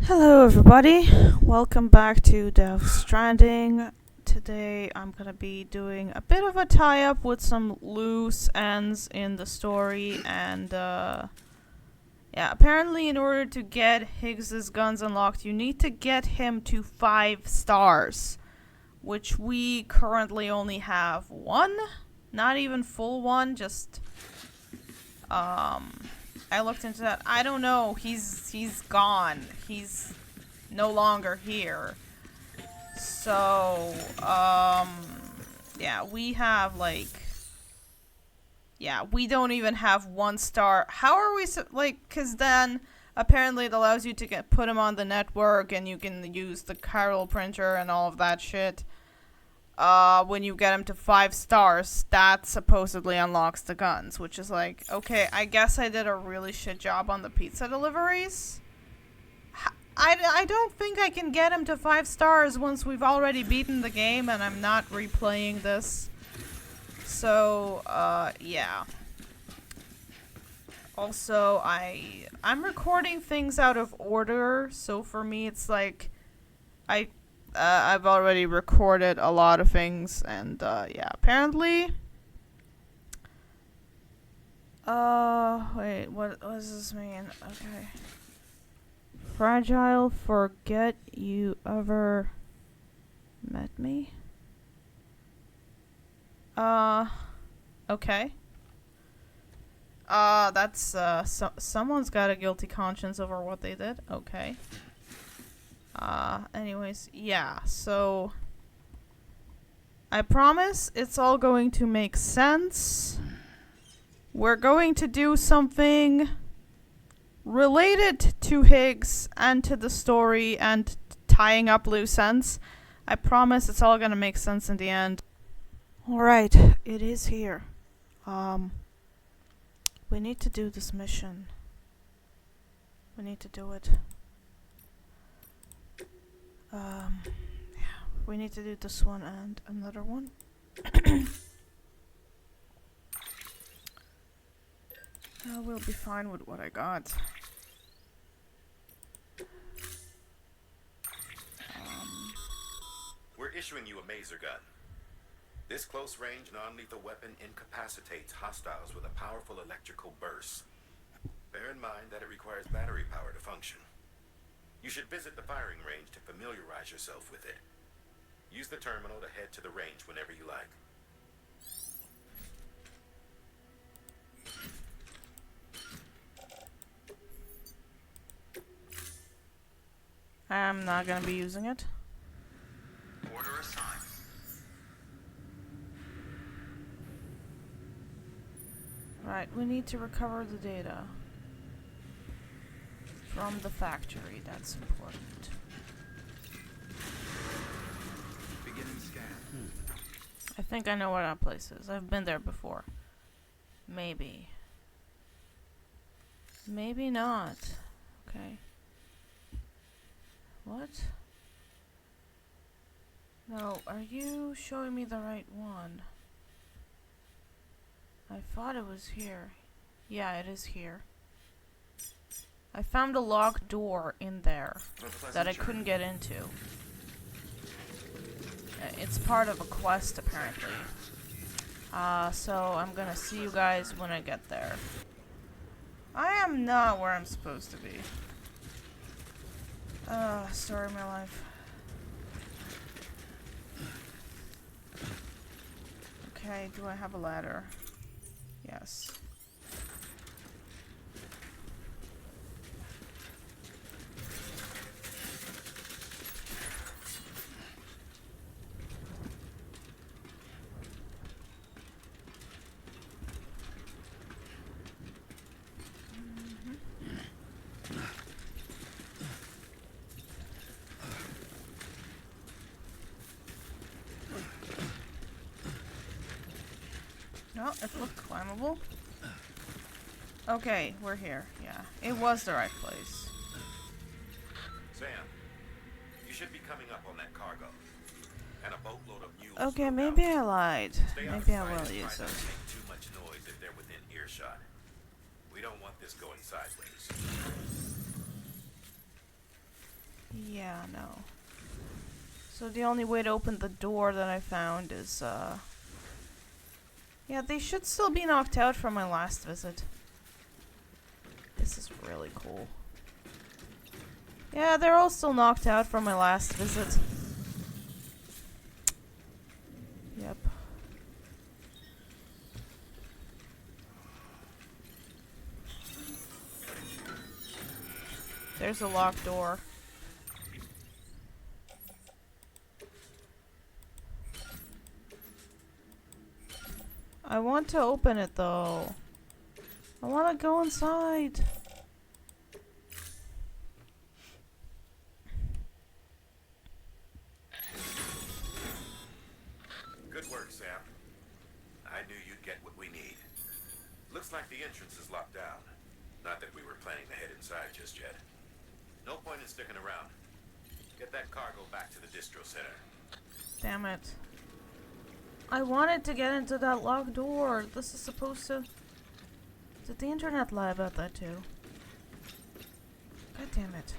Hello everybody, welcome back to Stranding. Today I'm gonna be doing a bit of a tie-up with some loose ends in the story and yeah, apparently in order to get Higgs's guns unlocked you need to get him to 5 stars, which we currently only have 1, not even full 1, just I looked into that. I don't know. He's gone. He's no longer here. So, yeah, we have we don't even have 1 star. How are we cuz then apparently it allows you to put him on the network and you can use the chiral printer and all of that shit. When you get him to 5 stars, that supposedly unlocks the guns, which is like, okay, I guess I did a really shit job on the pizza deliveries. I don't think I can get him to 5 stars once we've already beaten the game and I'm not replaying this. So, yeah. Also, I'm recording things out of order, so for me it's like, I've already recorded a lot of things, and, yeah, apparently... wait, what does this mean? Okay. Fragile, forget you ever met me? Okay. That's, someone's got a guilty conscience over what they did. Okay. Anyways, yeah, so I promise it's all going to make sense. We're going to do something related to Higgs and to the story and tying up loose ends. I promise it's all gonna make sense in the end. Alright, it is here. We need to do this mission. We need to do it. Yeah, we need to do this one and another one. We'll be fine with what I got. We're issuing you a maser gun. This close-range, non-lethal weapon incapacitates hostiles with a powerful electrical burst. Bear in mind that it requires battery power to function. You should visit the firing range to familiarize yourself with it. Use the terminal to head to the range whenever you like. I'm not gonna be using it. Order assigned. Right, we need to recover the data from the factory. That's important. Beginning scan. I think I know where that place is. I've been there before. Maybe. Maybe not. Okay. What? No, are you showing me the right one? I thought it was here. Yeah, it is here. I found a locked door in there that I couldn't get into. It's part of a quest, apparently. So I'm gonna see you guys when I get there. I am not where I'm supposed to be. Story of my life. Okay, do I have a ladder? Yes. No, it looked climbable. Okay, we're here. Yeah, it was the right place. Sam, you should be coming up on that cargo. And a boatload of mules. Okay, maybe I lied. Maybe I will use it. Make too much noise if they're within earshot. We don't want this going sideways. Yeah, no. So the only way to open the door that I found is, yeah, they should still be knocked out from my last visit. This is really cool. Yeah, they're all still knocked out from my last visit. Yep. There's a locked door. I want to open it though. I want to go inside. Good work, Sam. I knew you'd get what we need. Looks like the entrance is locked down. Not that we were planning to head inside just yet. No point in sticking around. Get that cargo back to the distro center. Damn it. I wanted to get into that locked door. This is supposed to... Did the internet lie about that too? God damn it.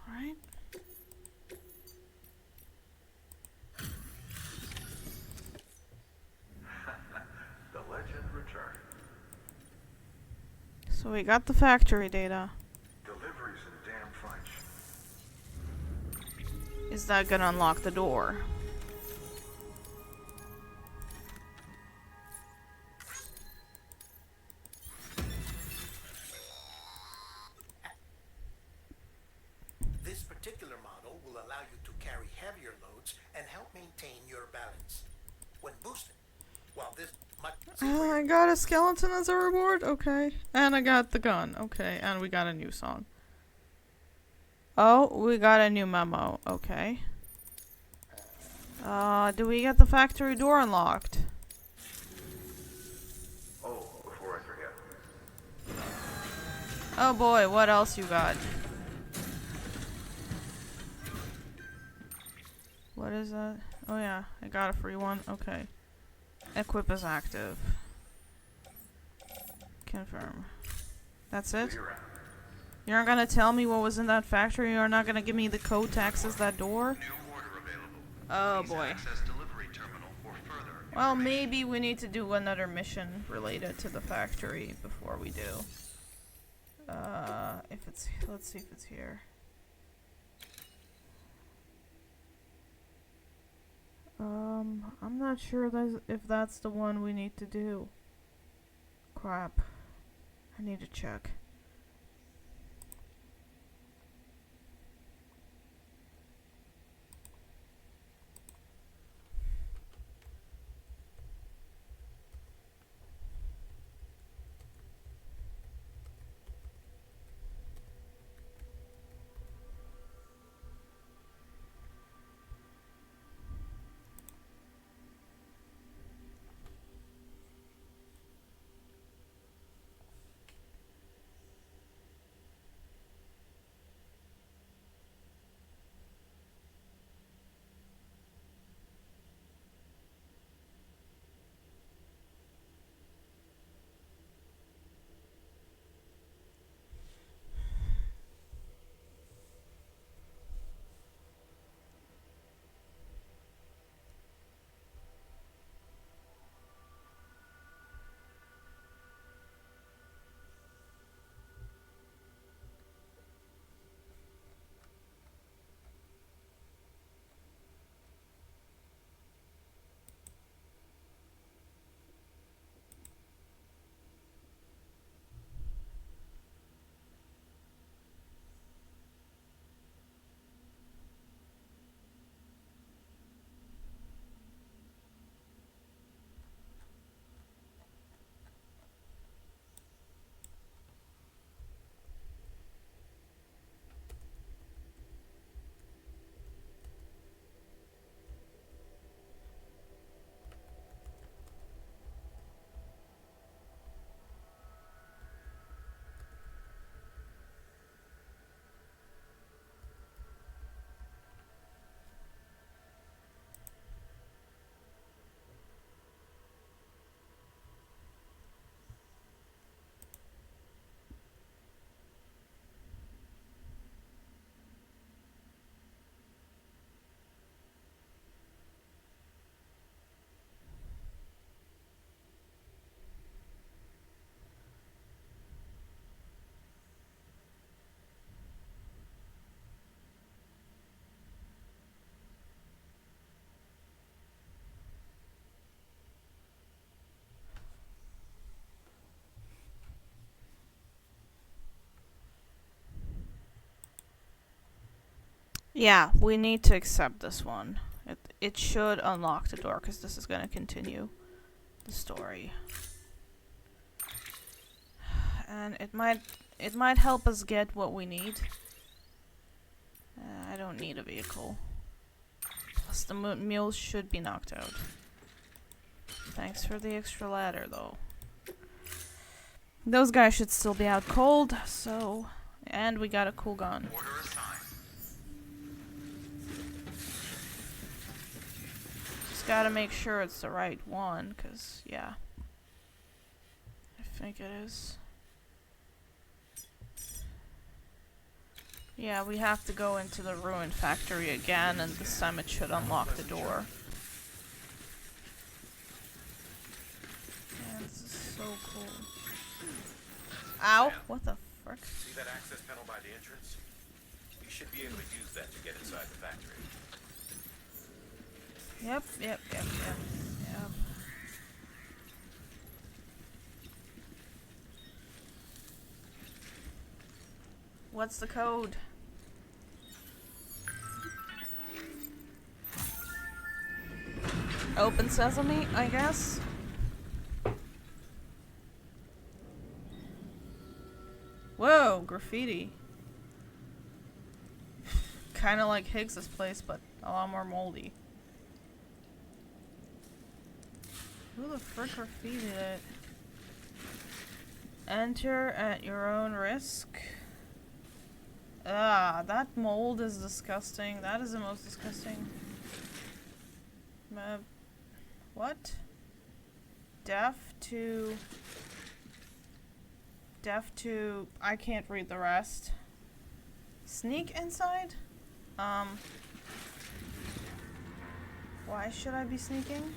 Alright. The legend returned. So we got the factory data. Deliveries in damn French. Is that gonna unlock the door? This particular model will allow you to carry heavier loads and help maintain your balance. When boosted, while this much... I got a skeleton as a reward? Okay. And I got the gun. Okay. And we got a new song. Oh, we got a new memo. Okay. Do we get the factory door unlocked? Oh, before I forget. Oh boy, what else you got? What is that? Oh yeah, I got a free one. Okay. Equip is active. Confirm. That's it? You're not gonna tell me what was in that factory? You're not gonna give me the code to access that door? New order available. Oh Please boy. access delivery terminal for further Well, maybe we need to do another mission related to the factory before we do. If it's... Let's see if it's here. I'm not sure if that's the one we need to do. Crap. I need to check. Yeah, we need to accept this one. It should unlock the door because this is gonna continue the story, and it might help us get what we need. I don't need a vehicle. Plus, the mules should be knocked out. Thanks for the extra ladder, though. Those guys should still be out cold, so... And we got a cool gun. Order assigned. Just gotta make sure it's the right one, cause, yeah. I think it is. Yeah, we have to go into the ruined factory again, and this time it should unlock the door. Yeah, this is so cool. Ow! What the frick? See that access panel by the entrance? You should be able to use that to get inside the factory. Yep. What's the code? Open sesame, I guess? Whoa, graffiti. Kinda like Higgs's place, but a lot more moldy. Who the frick graffitied it? Enter at your own risk. Ah, that mold is disgusting. That is the most disgusting. What? Deaf to... I can't read the rest. Sneak inside? Why should I be sneaking?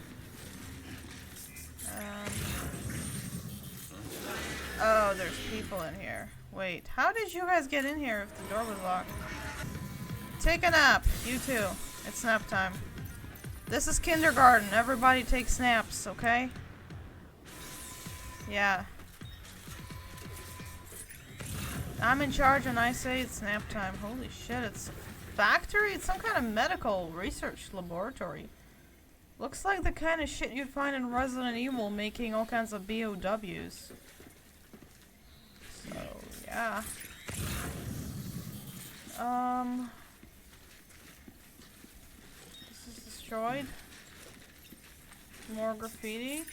Oh, there's people in here. Wait, how did you guys get in here if the door was locked? Take a nap, you too. It's nap time. This is kindergarten. Everybody takes naps, okay? Yeah. I'm in charge and I say it's nap time. Holy shit, it's a factory? It's some kind of medical research laboratory. Looks like the kind of shit you'd find in Resident Evil, making all kinds of BOWs. So, yeah. This is destroyed. More graffiti.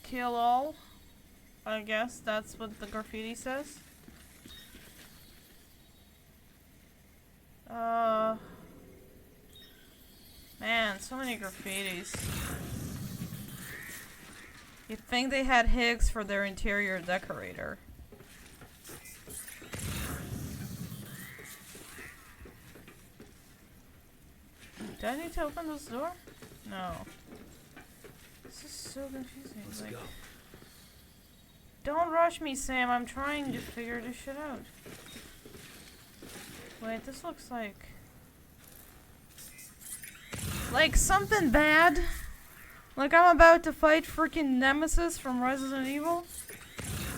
Kill all. I guess that's what the graffiti says. Man, so many graffitis. You'd think they had Higgs for their interior decorator. Do I need to open this door? No. This is so confusing. Let's Like, go. don't rush me, Sam. I'm trying to figure this shit out. Wait, this looks like something bad. Like I'm about to fight freaking Nemesis from Resident Evil.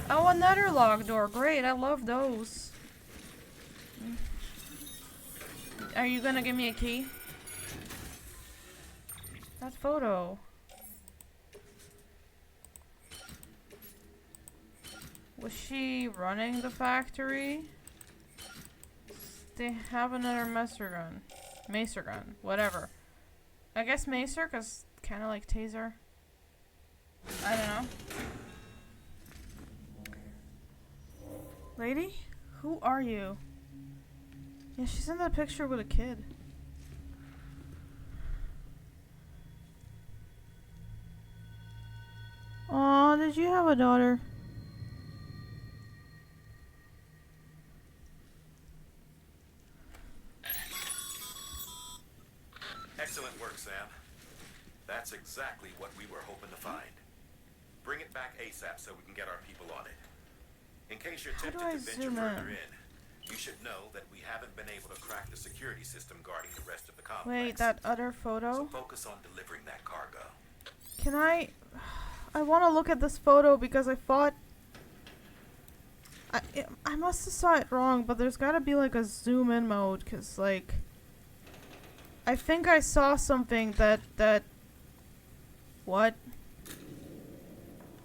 Oh, another locked door. Great, I love those. Are you gonna give me a key? That photo. Was she running the factory? They have another Macer gun. Whatever. I guess Macer, cause kind of like taser. I don't know. Lady? Who are you? Yeah, she's in that picture with a kid. Aw, did you have a daughter? Excellent work, Sam. That's exactly what we were hoping to find. Bring it back ASAP so we can get our people on it. In case you're How do tempted I to venture zoom further in? in, you should know that we haven't been able to crack the security system guarding the rest of the complex. Wait, that other So photo? focus on delivering that cargo. Can I want to look at this photo because I thought I must have saw it wrong, but there's gotta be like a zoom in mode, cause like I think I saw something that what?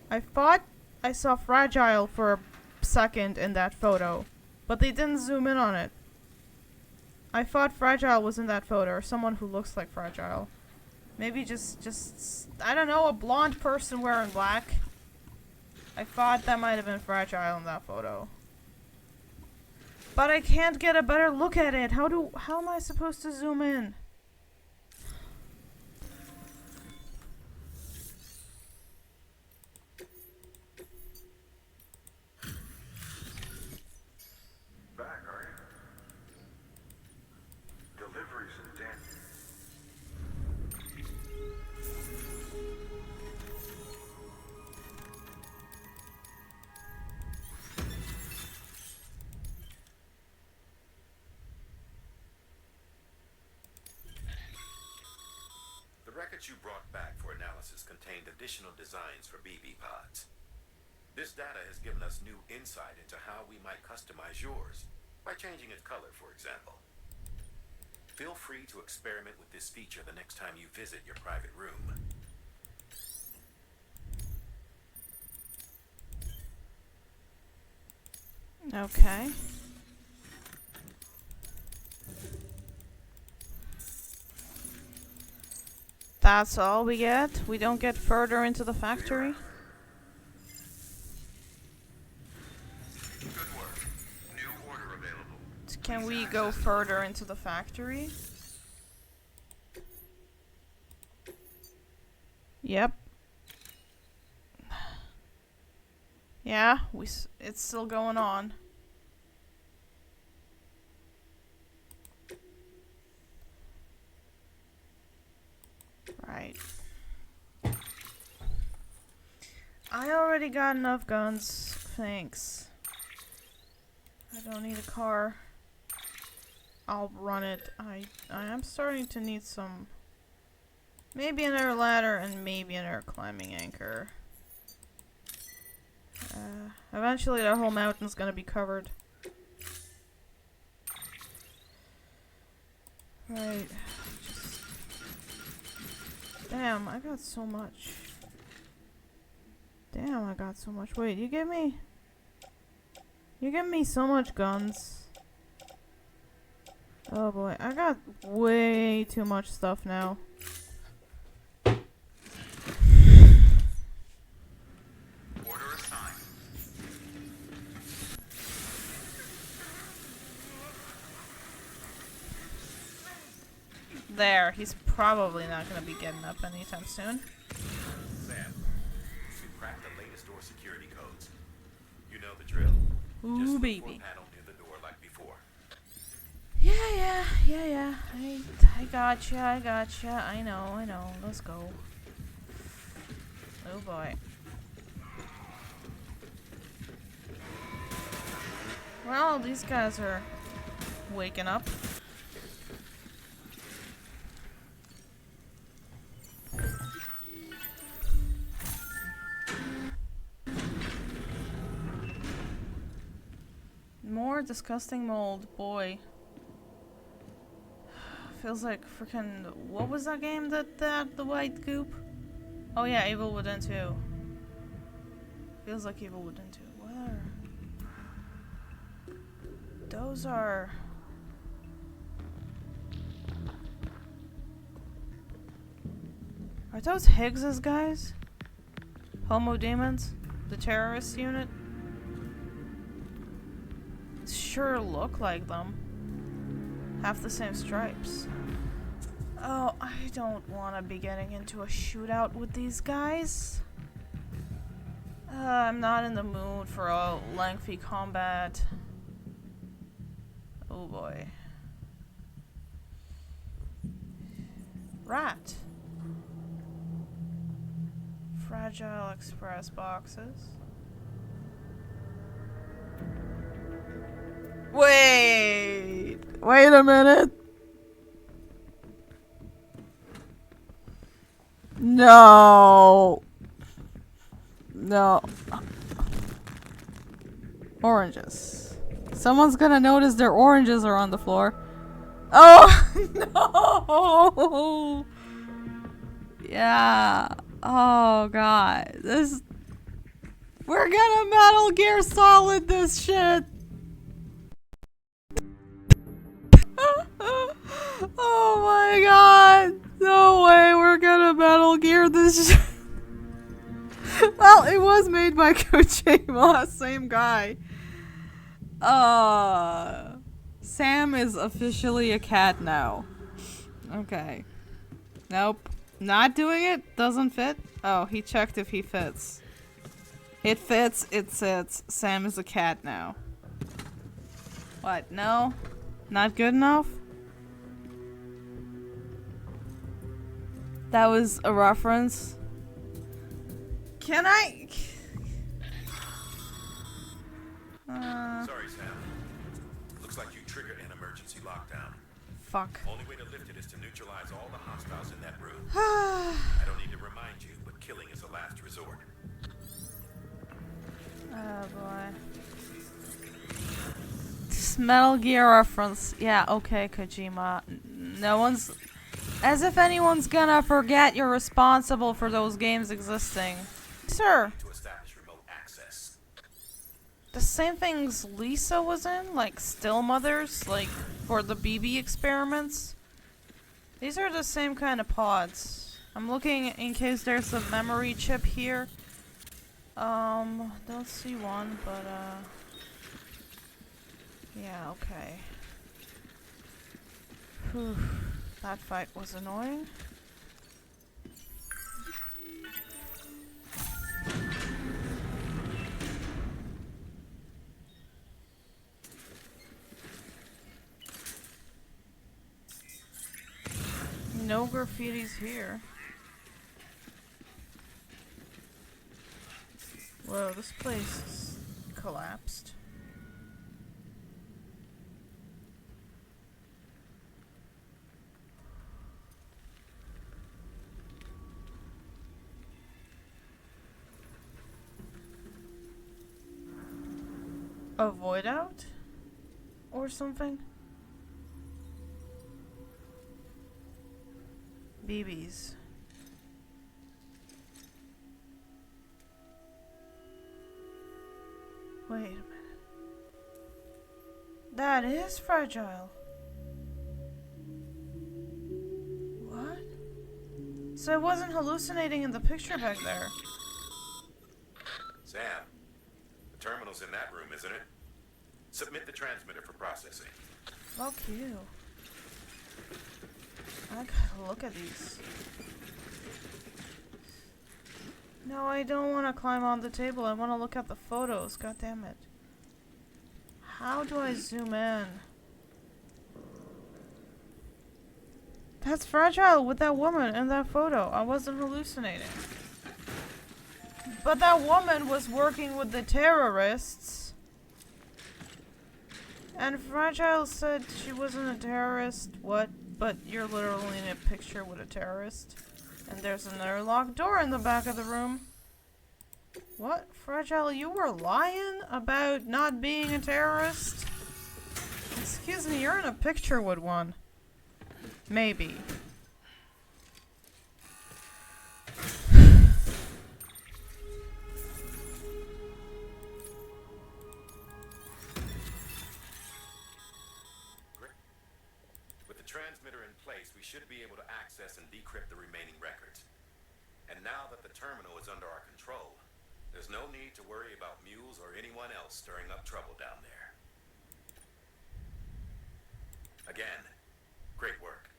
I thought I saw Fragile for a second in that photo, but they didn't zoom in on it. I thought Fragile was in that photo, or someone who looks like Fragile. Maybe just I don't know, a blonde person wearing black. I thought that might have been Fragile in that photo. But I can't get a better look at it. How am I supposed to zoom in? Back, are you? Deliveries and damn. The records you brought back for analysis contained additional designs for BB pods. This data has given us new insight into how we might customize yours, by changing its color, for example. Feel free to experiment with this feature the next time you visit your private room. Okay. That's all we get? We don't get further into the factory? Good work. New order available. Can we go further into the factory? Yep. Yeah, it's still going on. Right. I already got enough guns. Thanks. I don't need a car. I'll run it. I am starting to need some... Maybe another ladder and maybe another climbing anchor. Eventually the whole mountain's gonna be covered. Right. Damn, I got so much. Damn, I got so much. Wait, you give me so much guns. Oh boy, I got way too much stuff now. Order assigned. There, he's probably not gonna be getting up anytime soon. Sam, you cracked the latest door security codes. You know the drill. Ooh, Just look baby. for a panel near the door like before. Yeah. I gotcha. I know. Let's go. Oh boy. Well, these guys are waking up. More disgusting mold, boy. Feels like freaking... What was that game that the white goop? Oh yeah, Evil Within 2. Feels like Evil Within 2. What are... Those are... Are those Higgs's guys? Homo Demons? The terrorist unit? Sure look like them. Have the same stripes. Oh, I don't want to be getting into a shootout with these guys. I'm not in the mood for a lengthy combat. Oh boy. Rat. Fragile express boxes. Wait a minute. No. Oranges. Someone's gonna notice their oranges are on the floor. Oh no! Yeah. Oh god. We're gonna Metal Gear Solid this shit. Oh my god. No way we're gonna Metal Gear this shit. Well, it was made by Kojima, same guy. Sam is officially a cat now. Okay. Nope. Not doing it? Doesn't fit? Oh, he checked if he fits. It fits, it sits. Sam is a cat now. What? No? Not good enough? That was a reference. Can I? Sorry, Sam. Looks like you triggered an emergency lockdown. Fuck. Only way to lift it is to neutralize all the hostiles in that room. I don't need to remind you, but killing is a last resort. Oh boy. Just Metal Gear reference. Yeah, okay, Kojima. No one's... As if anyone's gonna forget you're responsible for those games existing. Sir. To establish remote access. The same things Lisa was in? Like Still Mothers? Like for the BB experiments? These are the same kind of pods. I'm looking in case there's a memory chip here. Don't see one, but yeah, okay. Whew. That fight was annoying. No graffitis here. Whoa, this place is collapsed. A void out? Or something? BBs. Wait a minute. That is fragile. What? So I wasn't hallucinating in the picture back there. Sam, the terminal's in that room, isn't it? Submit the transmitter for processing. Fuck you. I gotta look at these. No, I don't want to climb on the table. I want to look at the photos. God damn it. How do I zoom in? That's fragile with that woman in that photo. I wasn't hallucinating. But that woman was working with the terrorists. And Fragile said she wasn't a terrorist. What? But you're literally in a picture with a terrorist. And there's another locked door in the back of the room. What? Fragile, you were lying about not being a terrorist? Excuse me, you're in a picture with one. Maybe. With the transmitter in place, we should be able to access and decrypt the remaining records. And now that the terminal is under our control, there's no need to worry about mules or anyone else stirring up trouble down there. Again, great work.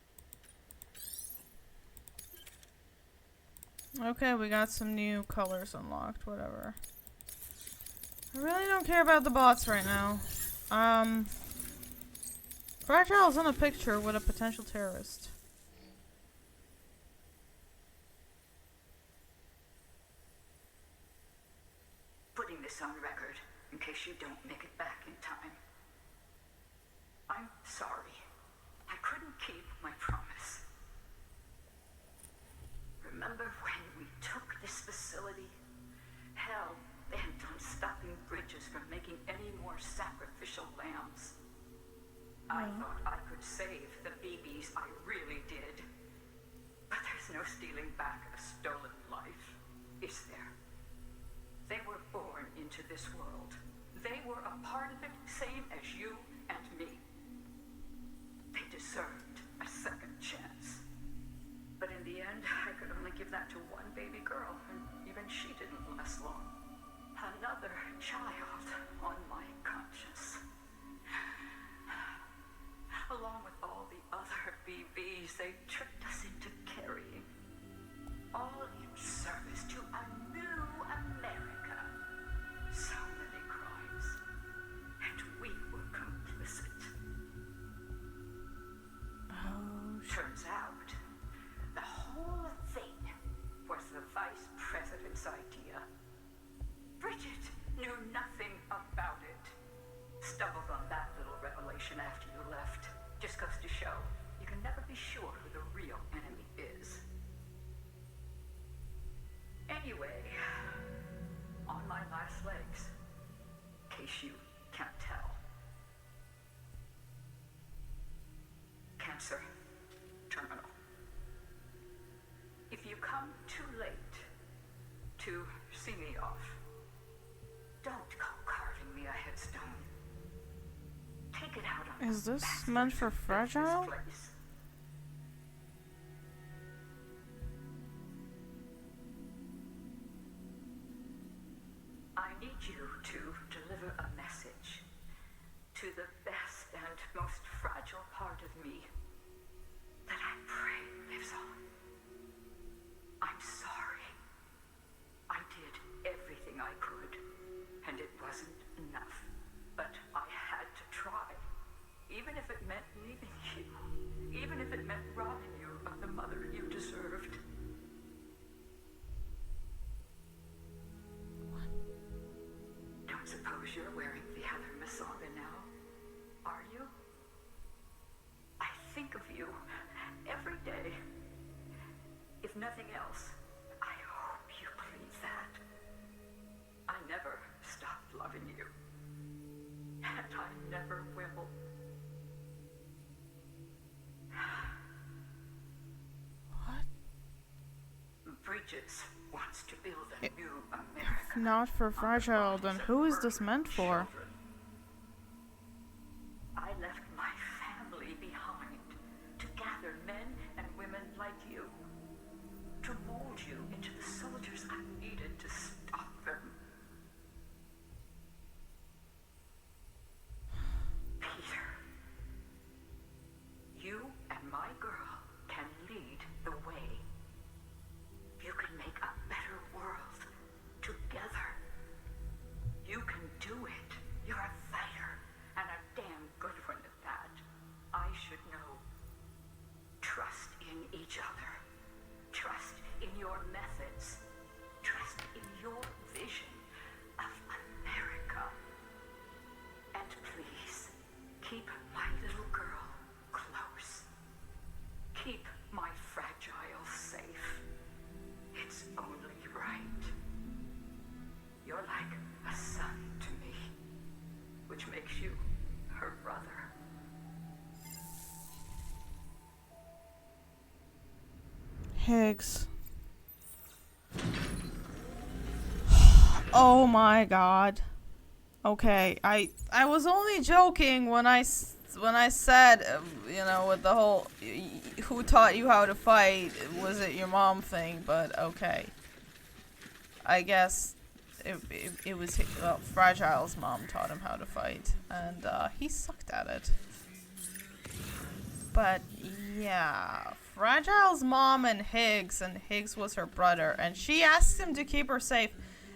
Okay, we got some new colors unlocked, whatever. I really don't care about the bots right now. Fragile's in a picture with a potential terrorist. Putting this on record in case you don't make it back in time. I'm sorry. I couldn't keep my promise. Remember when we took this facility? Hell bent on stopping bridges from making any more sacrificial lambs. I thought I could save the babies, I really did. But there's no stealing back a stolen life, is there? They were born into this world. They were a part of it, same as you and me. They deserved a second chance. But in the end, I could only give that to one baby girl, and even she didn't last long. Another child on my conscience. Along with all the other BBs they tricked us into carrying. All in service to a new America. So many crimes. And we were complicit. Oh, Turns out, the whole thing was the vice president's idea. Bridget knew nothing about it. Stumbled on that little revelation after you left. Just goes to show, you can never be sure who the real enemy is. Anyway, on my last legs, in case you can't tell. Cancer, terminal. If you come too late to see me off, don't go carving me a headstone. Take it out on is the this bastards meant for who built this fragile? place. I need you to deliver a message to the best and most fragile part of me that I pray lives on. I'm sorry. I did everything I could, and it wasn't enough. But I had to try, even if it meant leaving you, even if it meant robbing you of the mother you deserved. Don't suppose you're wearing the other Masanga now, are you? I think of you every day. If nothing else, I hope you believe that. I never stopped loving you. And I never will. What? Bridges wants to build a new America. If not for fragile, then who is this meant for? Children. I left my family behind to gather men and women like you, to mold you into the soldiers I needed to stop them. Peter, you and my girl can lead the way. You can make a better world together. You can do it. You're a fighter, and a damn good one at that. I should know. Trust in each other. Trust in your methods. Trust in your vision of America. And please, keep my little girl close. Keep my fragile safe. It's only right. You're like a son to me, which makes you her brother. Higgs. Oh my god. Okay, I was only joking when I said, you know, with the whole who taught you how to fight, was it your mom thing, but okay. I guess it was Fragile's mom taught him how to fight, and he sucked at it. But yeah, Fragile's mom and Higgs was her brother, and she asked him to keep her safe.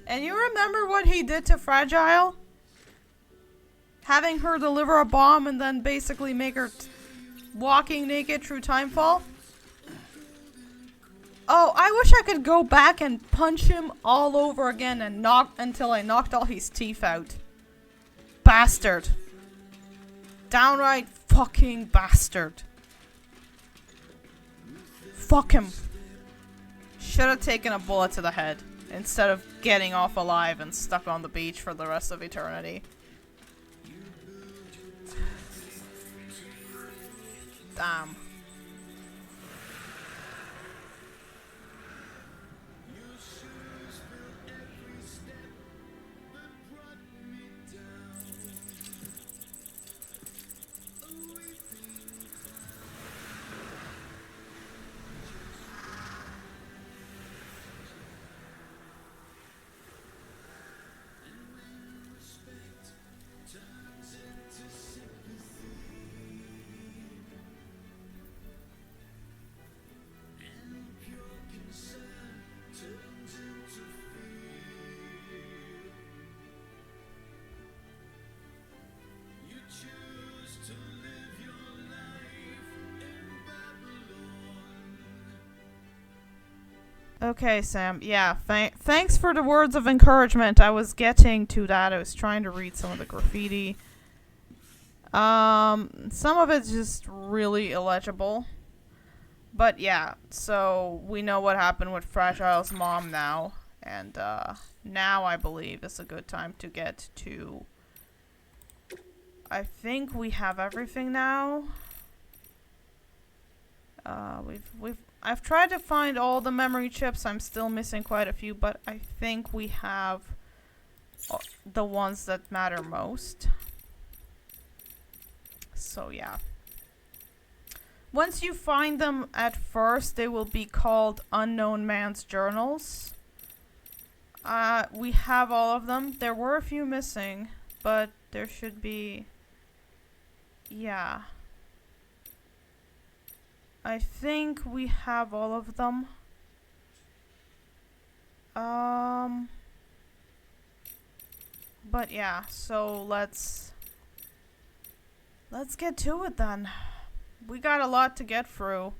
And you remember what he did to Fragile? Having her deliver a bomb and then basically make her walking naked through Timefall? Oh, I wish I could go back and punch him all over again and knock until I knocked all his teeth out. Bastard. Downright fucking bastard. Fuck him. Should have taken a bullet to the head instead of getting off alive and stuck on the beach for the rest of eternity. Damn. Okay, Sam. Yeah, thanks for the words of encouragement. I was getting to that. I was trying to read some of the graffiti. Some of it's just really illegible. But yeah, so we know what happened with Fragile's mom now. And now I believe is a good time to get to... I think we have everything now. I've tried to find all the memory chips. I'm still missing quite a few, but I think we have the ones that matter most. So yeah. Once you find them at first, they will be called Unknown Man's Journals. We have all of them. There were a few missing, but there should be... Yeah. I think we have all of them. But yeah, so let's get to it then. We got a lot to get through.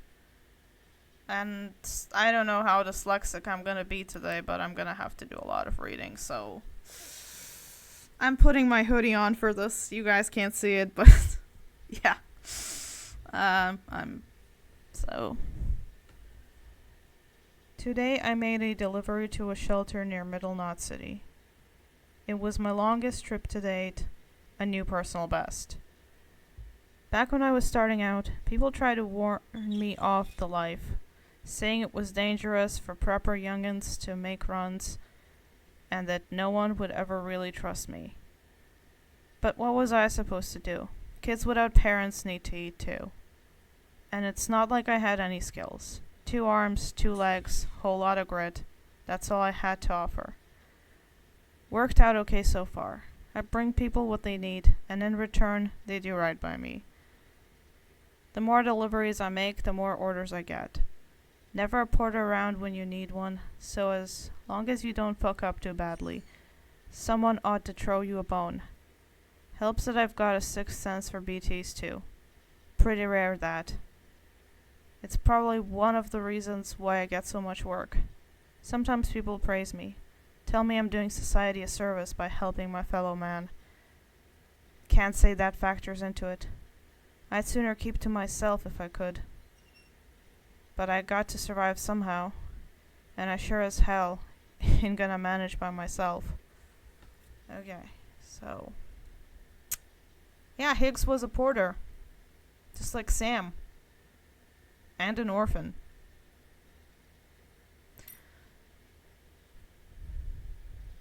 And I don't know how dyslexic I'm gonna be today, but I'm gonna have to do a lot of reading, so... I'm putting my hoodie on for this. You guys can't see it, but... yeah. Today I made a delivery to a shelter near Middle Knot City. It was my longest trip to date, a new personal best. Back when I was starting out, people tried to warn me off the life, saying it was dangerous for prepper youngins to make runs, and that no one would ever really trust me. But what was I supposed to do? Kids without parents need to eat too. And it's not like I had any skills. 2 arms, 2 legs, whole lot of grit. That's all I had to offer. Worked out okay so far. I bring people what they need, and in return, they do right by me. The more deliveries I make, the more orders I get. Never a porter around when you need one, so as long as you don't fuck up too badly, someone ought to throw you a bone. Helps that I've got a sixth sense for BTs too. Pretty rare that. It's probably one of the reasons why I get so much work. Sometimes people praise me, tell me I'm doing society a service by helping my fellow man. Can't say that factors into it. I'd sooner keep to myself if I could. But I got to survive somehow, and I sure as hell ain't gonna manage by myself. Okay, so... Yeah, Higgs was a porter. Just like Sam. And an orphan.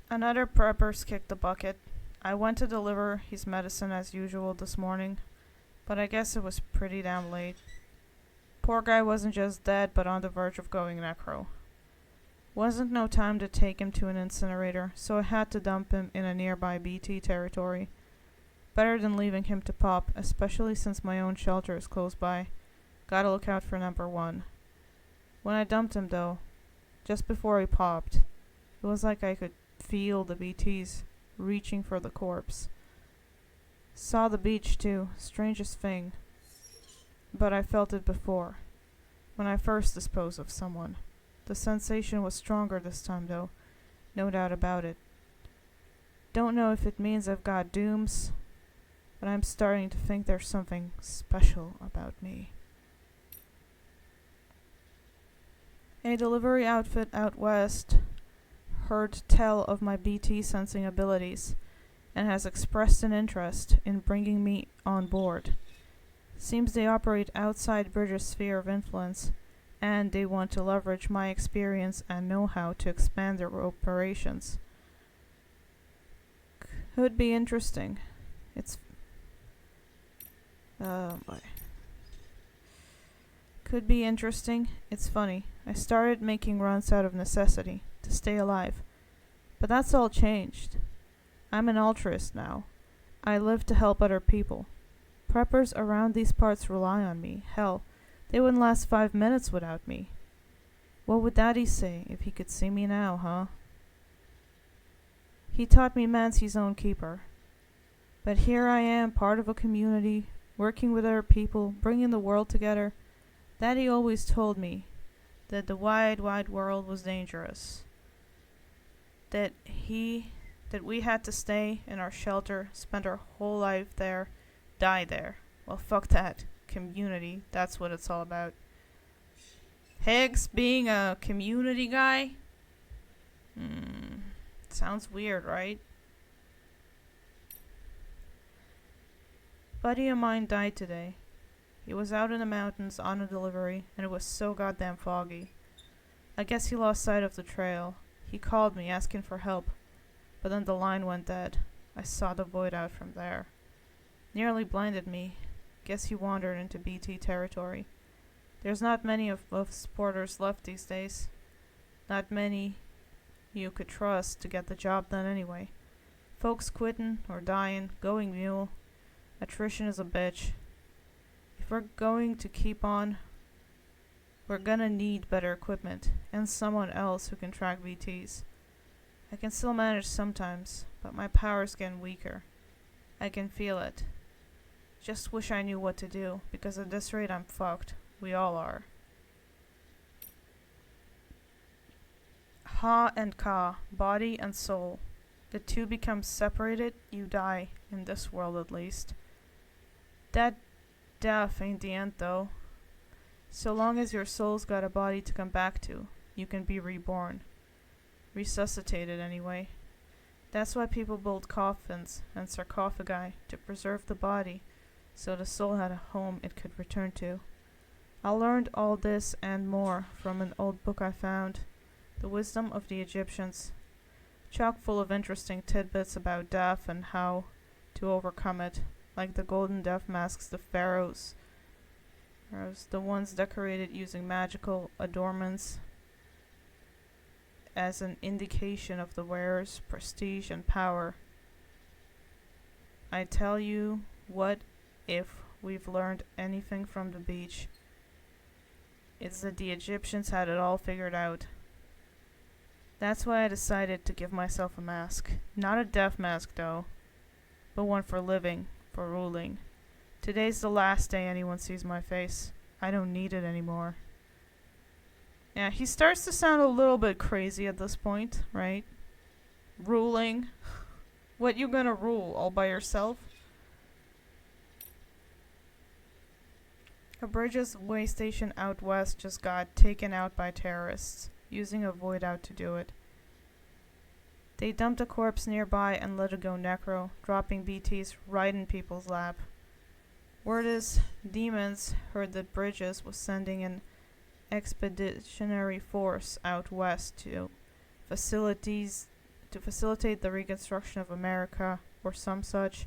Another prepper's kicked the bucket. I went to deliver his medicine as usual this morning, but I guess it was pretty damn late. Poor guy wasn't just dead, but on the verge of going necro. Wasn't no time to take him to an incinerator, so I had to dump him in a nearby BT territory. Better than leaving him to pop, especially since my own shelter is close by. Gotta look out for number 1. When I dumped him though, just before he popped, it was like I could feel the BTs reaching for the corpse. Saw the beach too, strangest thing. But I felt it before, when I first disposed of someone. The sensation was stronger this time though, no doubt about it. Don't know if it means I've got dooms, but I'm starting to think there's something special about me. A delivery outfit out west heard tell of my BT sensing abilities and has expressed an interest in bringing me on board. Seems they operate outside Bridges' sphere of influence, and they want to leverage my experience and know-how to expand their operations. Could be interesting. It's boy. Could be interesting. It's funny. I started making runs out of necessity to stay alive. But that's all changed. I'm an altruist now. I live to help other people. Preppers around these parts rely on me. Hell, they wouldn't last 5 minutes without me. What would Daddy say if he could see me now, huh? He taught me man's his own keeper. But here I am, part of a community, working with other people, bringing the world together. Daddy always told me that the wide, wide world was dangerous. That we had to stay in our shelter, spend our whole life there, die there. Well, fuck that. Community, that's what it's all about. Higgs being a community guy? Sounds weird, right? Buddy of mine died today. He was out in the mountains on a delivery, and it was so goddamn foggy. I guess he lost sight of the trail. He called me, asking for help, but then the line went dead. I saw the void out from there. Nearly blinded me. Guess he wandered into BT territory. There's not many of both supporters left these days. Not many you could trust to get the job done anyway. Folks quitting or dying, going mule. Attrition is a bitch. If we're going to keep on, we're gonna need better equipment and someone else who can track BTs. I can still manage sometimes, but my power's getting weaker. I can feel it. Just wish I knew what to do, because at this rate I'm fucked. We all are. Ha and ka, body and soul. The two become separated, you die, in this world at least. That death ain't the end though. So long as your soul's got a body to come back to, you can be reborn. Resuscitated anyway. That's why people build coffins and sarcophagi, to preserve the body, so the soul had a home it could return to. I learned all this and more from an old book I found, The Wisdom of the Egyptians, chock full of interesting tidbits about death and how to overcome it, like the golden death masks the pharaohs, the ones decorated using magical adornments as an indication of the wearer's prestige and power. I tell you what, if we've learned anything from the beach, it's that the Egyptians had it all figured out. That's why I decided to give myself a mask. Not a death mask though, but one for living, for ruling. Today's the last day anyone sees my face. I don't need it anymore. Yeah, he starts to sound a little bit crazy at this point, right? Ruling. What you gonna rule? All by yourself? A Bridges way station out west just got taken out by terrorists, using a void out to do it. They dumped a corpse nearby and let it go necro, dropping BTs right in people's lap. Word is, demons heard that Bridges was sending an expeditionary force out west to facilitate the reconstruction of America, or some such.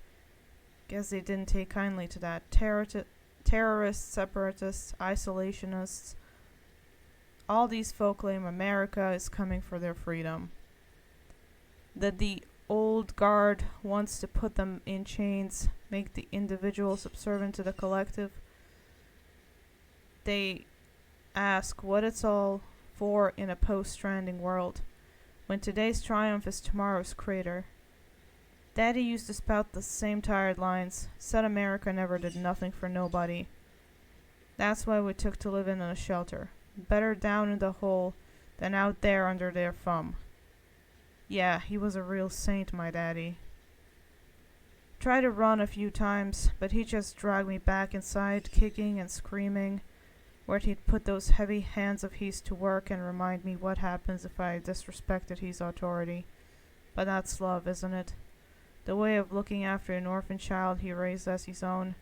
Guess they didn't take kindly to that. Terrorists, separatists, isolationists, all these folk claim America is coming for their freedom. That the old guard wants to put them in chains, make the individual subservient to the collective. They ask what it's all for in a post-Stranding world, when today's triumph is tomorrow's crater. Daddy used to spout the same tired lines, said America never did nothing for nobody. That's why we took to live in a shelter. Better down in the hole than out there under their thumb. Yeah, he was a real saint, my daddy. Tried to run a few times, but he just dragged me back inside, kicking and screaming, where he'd put those heavy hands of his to work and remind me what happens if I disrespected his authority. But that's love, isn't it? The way of looking after an orphan child he raised as his own.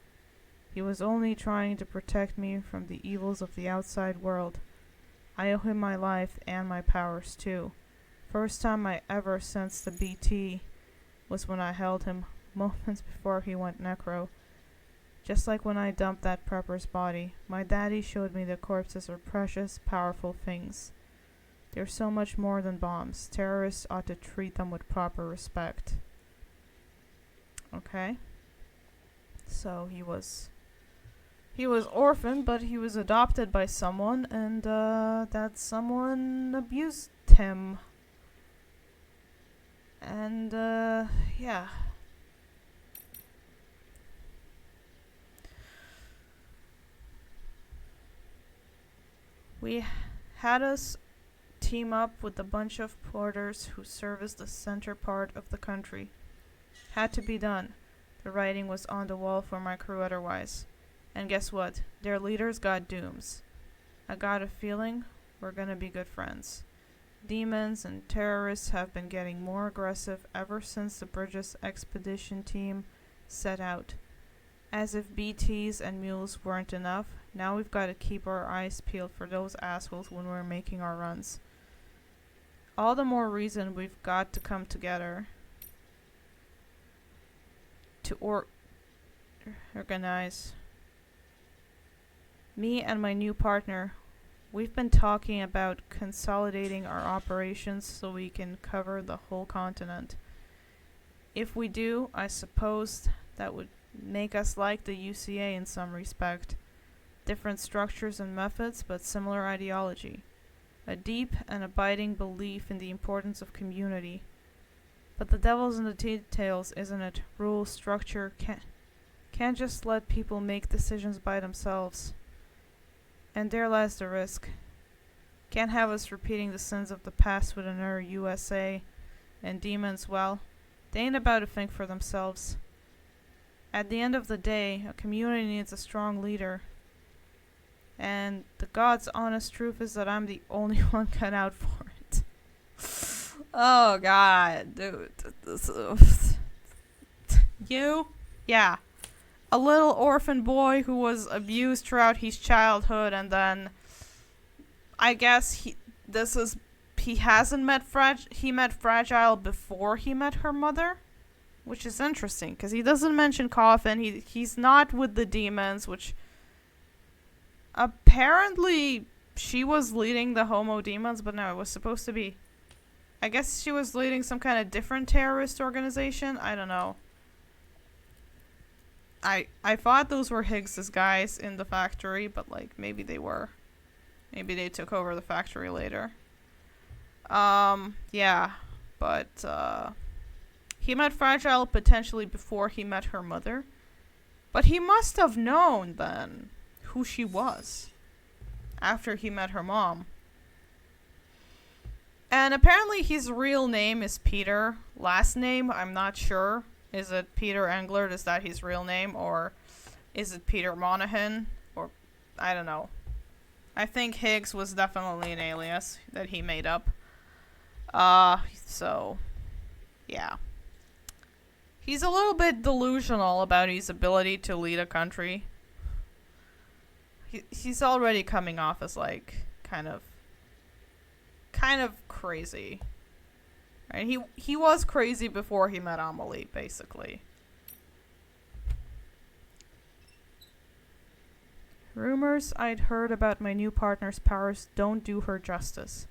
He was only trying to protect me from the evils of the outside world. I owe him my life and my powers too. First time I ever sensed the BT was when I held him moments before he went necro. Just like when I dumped that prepper's body, my daddy showed me that corpses are precious, powerful things. They're so much more than bombs. Terrorists ought to treat them with proper respect. Okay. So he was orphaned, but he was adopted by someone, and that someone abused him. And yeah. We had us team up with a bunch of porters who service the center part of the country. Had to be done. The writing was on the wall for my crew otherwise. And guess what? Their leaders got dooms. I got a feeling we're gonna be good friends. Demons and terrorists have been getting more aggressive ever since the Bridges expedition team set out. As if BTs and mules weren't enough, now we've got to keep our eyes peeled for those assholes when we're making our runs. All the more reason we've got to come together to organize. Me and my new partner, we've been talking about consolidating our operations so we can cover the whole continent. If we do, I suppose that would make us like the UCA in some respect. Different structures and methods, but similar ideology. A deep and abiding belief in the importance of community. But the devil's in the details, isn't it? Rule, structure, can't just let people make decisions by themselves. And there lies the risk. Can't have us repeating the sins of the past with another USA. And demons, well, they ain't about to think for themselves. At the end of the day, a community needs a strong leader. And the God's honest truth is that I'm the only one cut out for it. Oh, God, dude. You? Yeah. A little orphan boy who was abused throughout his childhood, and then I guess he met Fragile before he met her mother, which is interesting because he doesn't mention Coffin. He's not with the demons, which apparently she was leading the Homo demons, but no, it was supposed to be. I guess she was leading some kind of different terrorist organization. I don't know. I thought those were Higgs's guys in the factory, but like maybe they were. Maybe they took over the factory later. Yeah, but he met Fragile potentially before he met her mother. But he must have known then who she was after he met her mom. And apparently his real name is Peter. Last name, I'm not sure. Is it Peter Englert? Is that his real name? Or is it Peter Monahan? Or, I don't know. I think Higgs was definitely an alias that he made up. So, yeah. He's a little bit delusional about his ability to lead a country. He's already coming off as, like, kind of crazy. Right? He was crazy before he met Amelie, basically. Rumors I'd heard about my new partner's powers don't do her justice.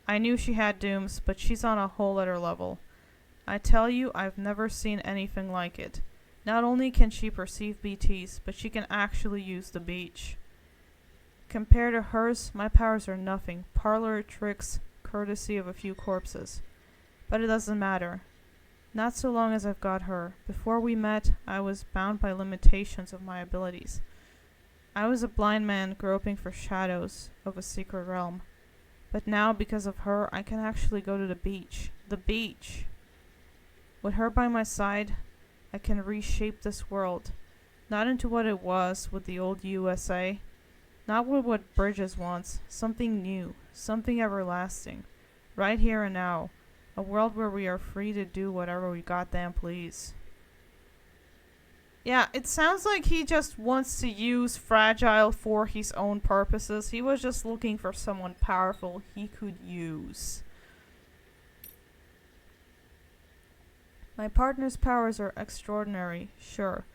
I knew she had dooms, but she's on a whole other level. I tell you, I've never seen anything like it. Not only can she perceive BTs, but she can actually use the beach. Compared to hers, my powers are nothing. Parlor tricks, courtesy of a few corpses. But it doesn't matter. Not so long as I've got her. Before we met, I was bound by limitations of my abilities. I was a blind man groping for shadows of a secret realm. But now, because of her, I can actually go to the beach. The beach! With her by my side, I can reshape this world. Not into what it was with the old USA. Not with what Bridges wants. Something new. Something everlasting. Right here and now. A world where we are free to do whatever we goddamn please. Yeah, it sounds like he just wants to use Fragile for his own purposes. He was just looking for someone powerful he could use. My partner's powers are extraordinary, sure.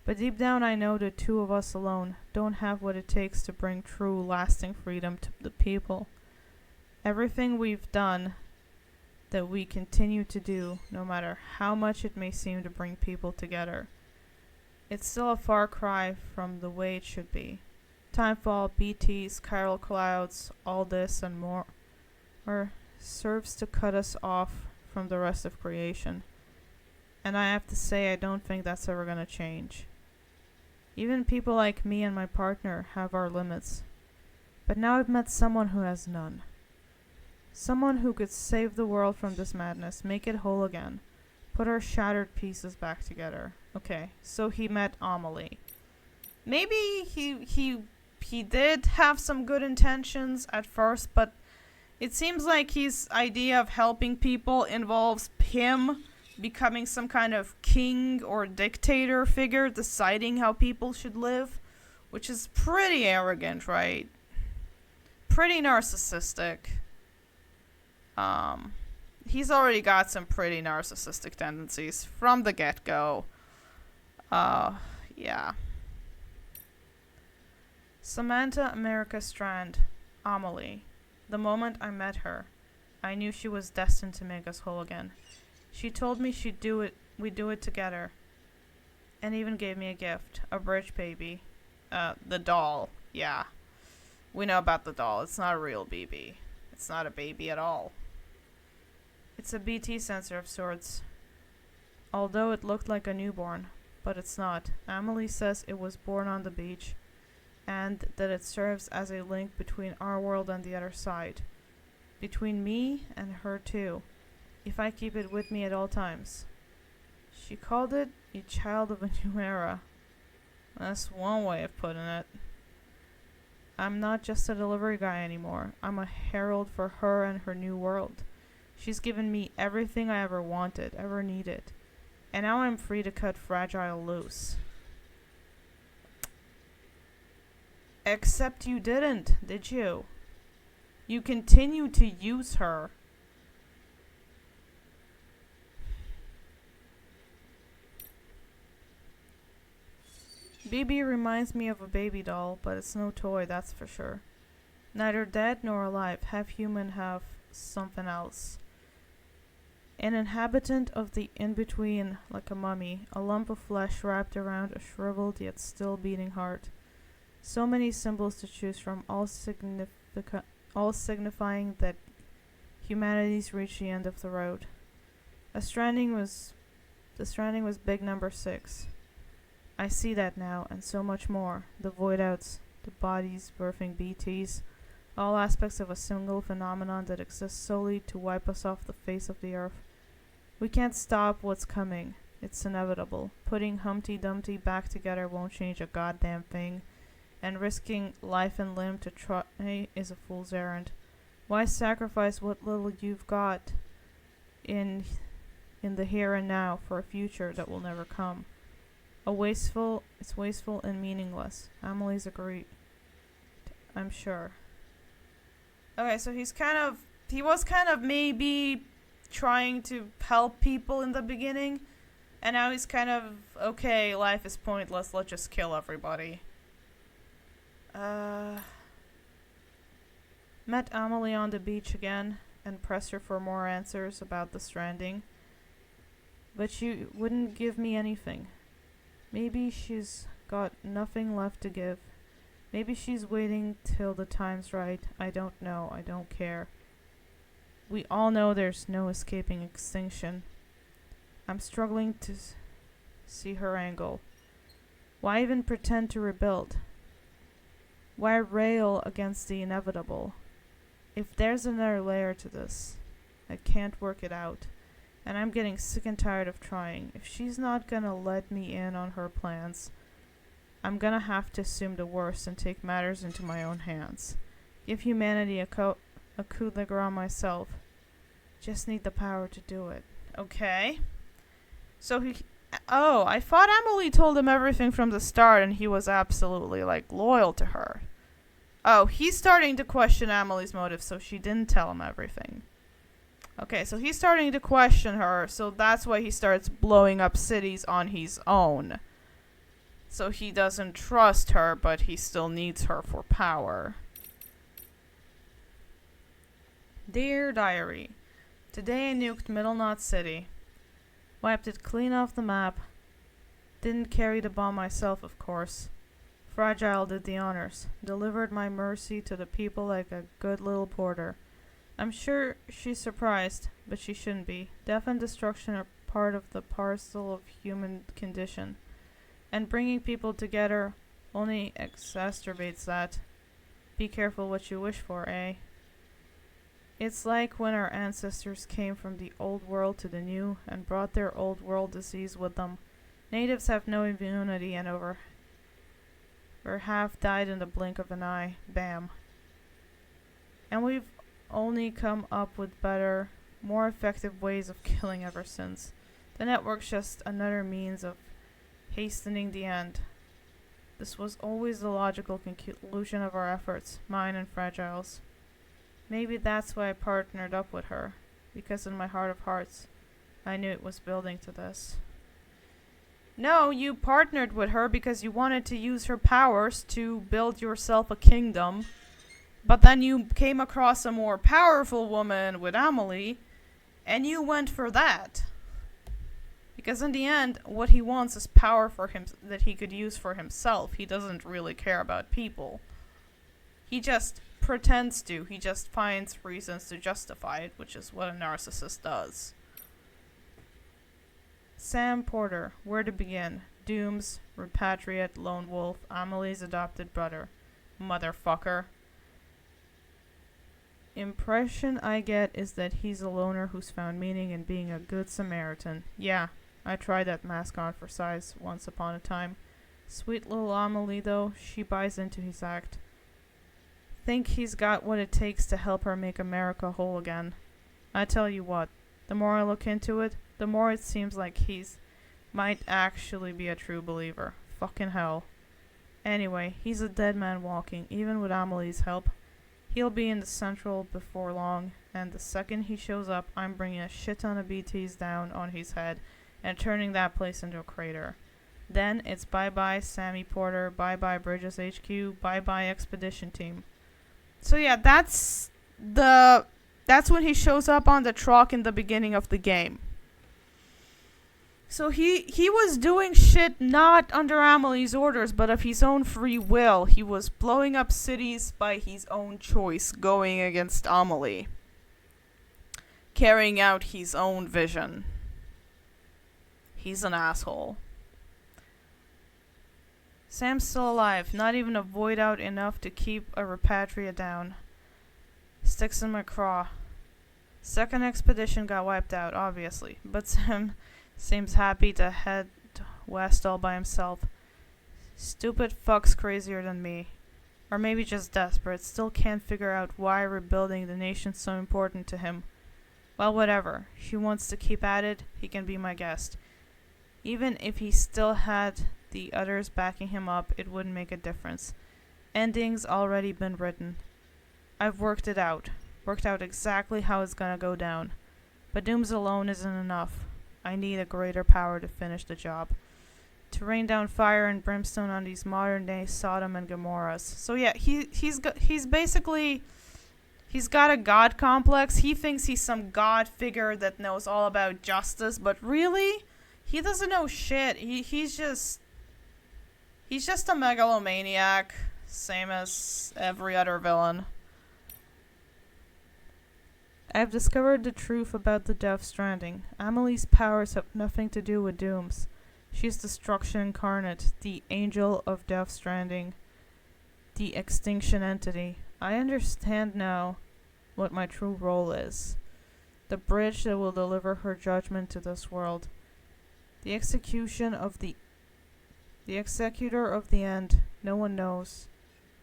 But deep down I know the two of us alone don't have what it takes to bring true, lasting freedom to the people. Everything we've done, that we continue to do, no matter how much it may seem to bring people together, it's still a far cry from the way it should be. Timefall, BTs, chiral clouds, all this and more, serves to cut us off from the rest of creation. And I have to say, I don't think that's ever gonna change. Even people like me and my partner have our limits. But now I've met someone who has none. Someone who could save the world from this madness, make it whole again, put our shattered pieces back together. Okay, so he met Amelie. Maybe he did have some good intentions at first, but it seems like his idea of helping people involves him becoming some kind of king or dictator figure, deciding how people should live, which is pretty arrogant, right? Pretty narcissistic. He's already got some pretty narcissistic tendencies from the get-go. Yeah. Samantha America Strand, Amelie. The moment I met her, I knew she was destined to make us whole again. She told me we'd do it together. And even gave me a gift, a bridge baby. The doll, yeah. We know about the doll, it's not a real baby. It's not a baby at all. It's a BT sensor of sorts. Although it looked like a newborn, but it's not. Amelie says it was born on the beach, and that it serves as a link between our world and the other side. Between me and her too, if I keep it with me at all times. She called it a child of a new era. That's one way of putting it. I'm not just a delivery guy anymore. I'm a herald for her and her new world. She's given me everything I ever wanted, ever needed. And now I'm free to cut Fragile loose. Except you didn't, did you? You continue to use her. BB reminds me of a baby doll, but it's no toy, that's for sure. Neither dead nor alive, half human, half something else. An inhabitant of the in-between, like a mummy, a lump of flesh wrapped around a shriveled yet still beating heart. So many symbols to choose from, all signifying that humanity's reached the end of the road. The Stranding was big number 6. I see that now, and so much more. The void outs, the bodies birthing BTs, all aspects of a single phenomenon that exists solely to wipe us off the face of the earth. We can't stop what's coming. It's inevitable. Putting Humpty Dumpty back together won't change a goddamn thing, and risking life and limb to try is a fool's errand. Why sacrifice what little you've got in the here and now for a future that will never come? It's wasteful and meaningless. Amelie's agreed. I'm sure. Okay, so he was kind of maybe trying to help people in the beginning, and now he's kind of, okay, life is pointless, let's just kill everybody. Met Amelie on the beach again, and pressed her for more answers about the Stranding. But she wouldn't give me anything. Maybe she's got nothing left to give. Maybe she's waiting till the time's right. I don't know. I don't care. We all know there's no escaping extinction. I'm struggling to see her angle. Why even pretend to rebuild? Why rail against the inevitable? If there's another layer to this, I can't work it out. And I'm getting sick and tired of trying. If she's not gonna let me in on her plans, I'm gonna have to assume the worst and take matters into my own hands. Give humanity a coup de grace myself. Just need the power to do it. Okay. So Oh, I thought Emily told him everything from the start and he was absolutely, like, loyal to her. Oh, he's starting to question Emily's motives, so she didn't tell him everything. Okay, so he's starting to question her, so that's why he starts blowing up cities on his own. So he doesn't trust her, but he still needs her for power. Dear Diary, today I nuked Middle Knot City. Wiped it clean off the map. Didn't carry the bomb myself, of course. Fragile did the honors. Delivered my mercy to the people like a good little porter. I'm sure she's surprised, but she shouldn't be. Death and destruction are part of the parcel of human condition. And bringing people together only exacerbates that. Be careful what you wish for, eh? It's like when our ancestors came from the old world to the new and brought their old world disease with them. Natives have no immunity and over half died in the blink of an eye. Bam. And we've only come up with better, more effective ways of killing ever since. The network's just another means of hastening the end. This was always the logical conclusion of our efforts, mine and Fragile's. Maybe that's why I partnered up with her, because in my heart of hearts, I knew it was building to this. No, you partnered with her because you wanted to use her powers to build yourself a kingdom. But then you came across a more powerful woman with Amelie, and you went for that. Because in the end, what he wants is power for him that he could use for himself. He doesn't really care about people. He just pretends to. He just finds reasons to justify it, which is what a narcissist does. Sam Porter, where to begin? Doom's repatriate lone wolf, Amelie's adopted brother. Motherfucker. Impression I get is that he's a loner who's found meaning in being a good Samaritan. Yeah, I tried that mask on for size once upon a time. Sweet little Amelie, though, she buys into his act. Think he's got what it takes to help her make America whole again. I tell you what, the more I look into it, the more it seems like he's might actually be a true believer. Fucking hell. Anyway, he's a dead man walking, even with Amelie's help. He'll be in the Central before long, and the second he shows up, I'm bringing a shit ton of BTs down on his head and turning that place into a crater. Then it's bye-bye Sammy Porter, bye-bye Bridges HQ, bye-bye Expedition Team. So yeah, that's when he shows up on the truck in the beginning of the game. So he was doing shit not under Amelie's orders, but of his own free will. He was blowing up cities by his own choice, going against Amelie. Carrying out his own vision. He's an asshole. Sam's still alive, not even a void out enough to keep a repatriate down. Sticks in my craw. Second expedition got wiped out, obviously, but Sam seems happy to head west all by himself. Stupid fuck's crazier than me. Or maybe just desperate, still can't figure out why rebuilding the nation's so important to him. Well, whatever. He wants to keep at it, he can be my guest. Even if he still had the others backing him up, it wouldn't make a difference. Ending's already been written. I've worked it out. Worked out exactly how it's gonna go down. But Dooms alone isn't enough. I need a greater power to finish the job. To rain down fire and brimstone on these modern-day Sodom and Gomorrahs. So yeah, he's got a god complex. He thinks he's some god figure that knows all about justice, but really, he doesn't know shit. He's just a megalomaniac, same as every other villain. I've discovered the truth about the Death Stranding. Amelie's powers have nothing to do with Doom's. She's destruction incarnate, the angel of Death Stranding, the extinction entity. I understand now what my true role is. The bridge that will deliver her judgment to this world. The executor of the end. No one knows.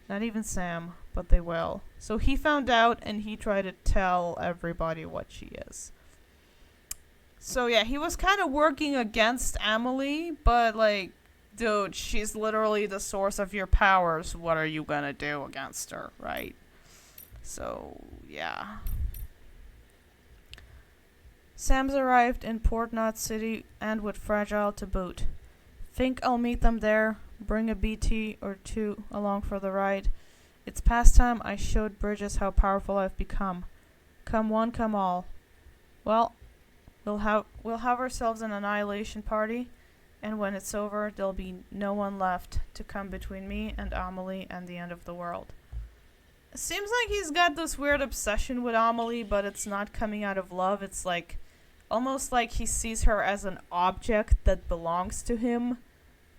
Not even Sam, but they will. So he found out and he tried to tell everybody what she is. So yeah, he was kind of working against Emily, but like, dude, she's literally the source of your powers. What are you gonna do against her, right? So yeah. Sam's arrived in Port Knot City and with Fragile to boot. Think I'll meet them there, bring a BT or two along for the ride. It's past time I showed Bridges how powerful I've become. Come one, come all. Well, we'll have ourselves an annihilation party, and when it's over, there'll be no one left to come between me and Amelie and the end of the world. It seems like he's got this weird obsession with Amelie, but it's not coming out of love. It's like almost like he sees her as an object that belongs to him,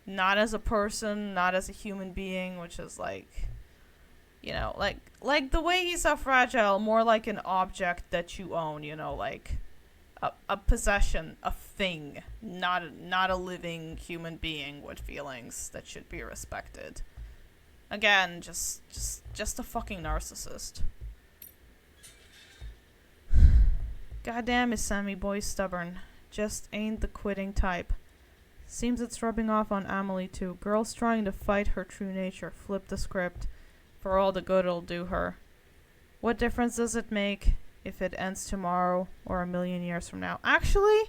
not as a person, not as a human being, which is like, you know, like the way he saw Fragile, more like an object that you own, you know, like a possession, a thing, not a living human being with feelings that should be respected. Again, just a fucking narcissist. Goddamn is Sammy boy stubborn. Just ain't the quitting type. Seems it's rubbing off on Amelie too. Girl's trying to fight her true nature. Flip the script. For all the good it'll do her. What difference does it make if it ends tomorrow or a million years from now? Actually,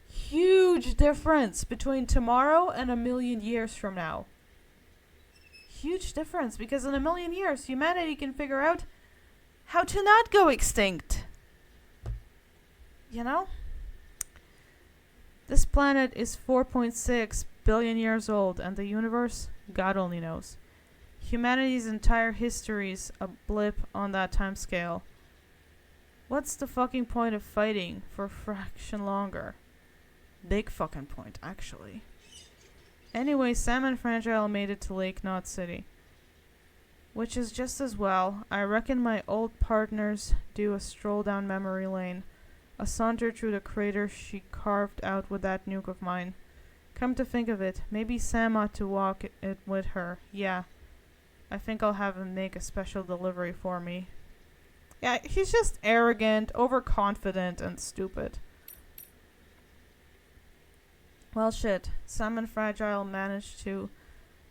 huge difference between tomorrow and a million years from now. Huge difference, because in a million years, humanity can figure out how to not go extinct. You know? This planet is 4.6 billion years old, and the universe, God only knows. Humanity's entire history's a blip on that time scale. What's the fucking point of fighting for a fraction longer? Big fucking point, actually. Anyway, Sam and Fragile made it to Lake Knot City. Which is just as well. I reckon my old partners do a stroll down memory lane. A saunter through the crater she carved out with that nuke of mine. Come to think of it, maybe Sam ought to walk it with her. Yeah. I think I'll have him make a special delivery for me. Yeah, he's just arrogant, overconfident, and stupid. Well, shit. Sam and Fragile managed to